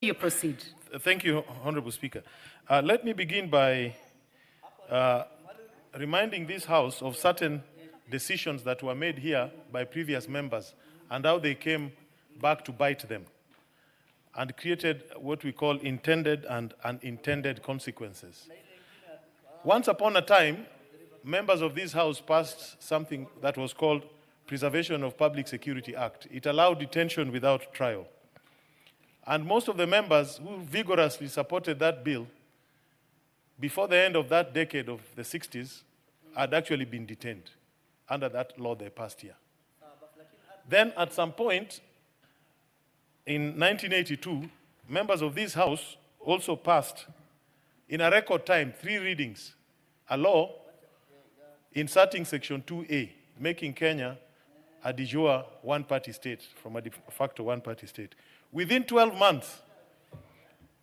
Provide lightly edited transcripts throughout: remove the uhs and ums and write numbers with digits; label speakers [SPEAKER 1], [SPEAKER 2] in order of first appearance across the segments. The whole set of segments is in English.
[SPEAKER 1] You proceed.
[SPEAKER 2] Thank you, Honorable Speaker. Let me begin by reminding this House of certain decisions that were made here by previous members and how they came back to bite them and created what we call intended and unintended consequences. Once upon a time, members of this House passed something that was called Preservation of Public Security Act. It allowed detention without trial. And most of the members who vigorously supported that bill before the end of that decade of the 60s had actually been detained under that law they passed here. Then at some point in 1982, members of this House also passed in a record time, 3 readings, a law inserting Section 2A, making Kenya a de jure one-party state from a de facto one-party state. Within 12 months,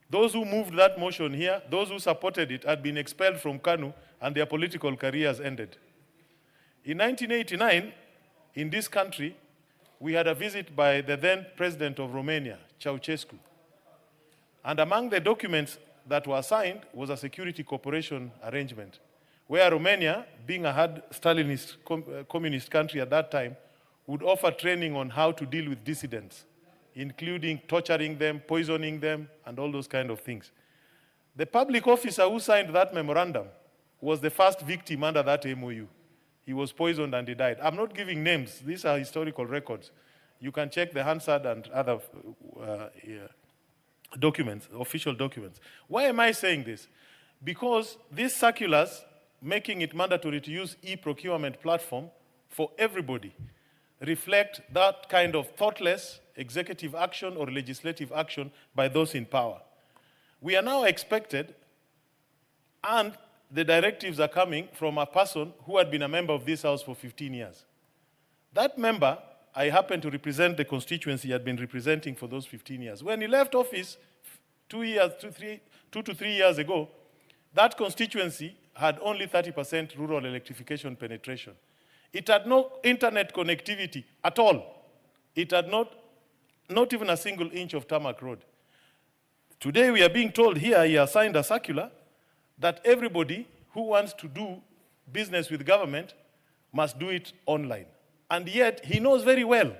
[SPEAKER 2] those who moved that motion here, those who supported it, had been expelled from KANU and their political careers ended. In 1989, in this country, we had a visit by the then president of Romania, Ceausescu. And among the documents that were signed was a security cooperation arrangement, where Romania, being a hard Stalinist communist country at that time, would offer training on how to deal with dissidents, including torturing them, poisoning them, and all those kind of things. The public officer who signed that memorandum was the first victim under that MOU. He was poisoned and he died. I'm not giving names. These are historical records. You can check the Hansard and other documents, official documents. Why am I saying this? Because these circulars, making it mandatory to use e-procurement platform for everybody, reflect that kind of thoughtless executive action or legislative action by those in power. We are now expected, and the directives are coming from a person who had been a member of this House for 15 years. That member, I happen to represent the constituency he had been representing for those 15 years. When he left office 2 to 3 years ago, that constituency had only 30% rural electrification penetration. It had no internet connectivity at all. It had not even a single inch of tarmac road. Today we are being told here, he has signed a circular that everybody who wants to do business with government must do it online. And yet he knows very well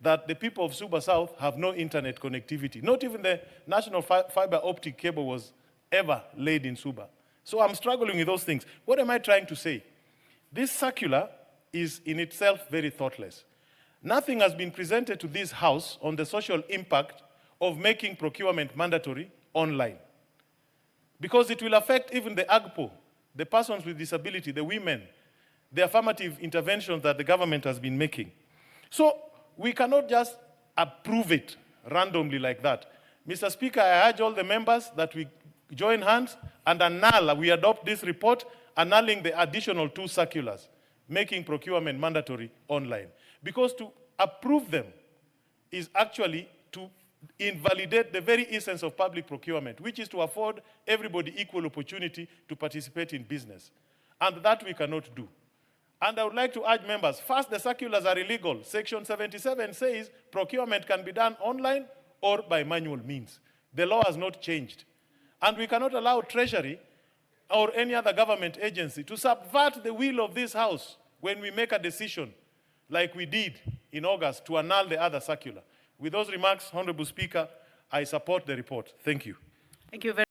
[SPEAKER 2] that the people of Suba South have no internet connectivity. Not even the national fiber optic cable was ever laid in Suba. So I'm struggling with those things. What am I trying to say? This circular is in itself very thoughtless. Nothing has been presented to this House on the social impact of making procurement mandatory online. Because it will affect even the AGPO, the persons with disability, the women, the affirmative interventions that the government has been making. So we cannot just approve it randomly like that. Mr. Speaker, I urge all the members that we join hands and we adopt this report, annulling the additional 2 circulars, making procurement mandatory online. Because to approve them is actually to invalidate the very essence of public procurement, which is to afford everybody equal opportunity to participate in business. And that we cannot do. And I would like to urge members, first, the circulars are illegal. Section 77 says procurement can be done online or by manual means. The law has not changed. And we cannot allow Treasury or any other government agency to subvert the will of this House when we make a decision like we did in August to annul the other circular. With those remarks, Honorable Speaker, I support the report. Thank you.
[SPEAKER 1] Thank you very much.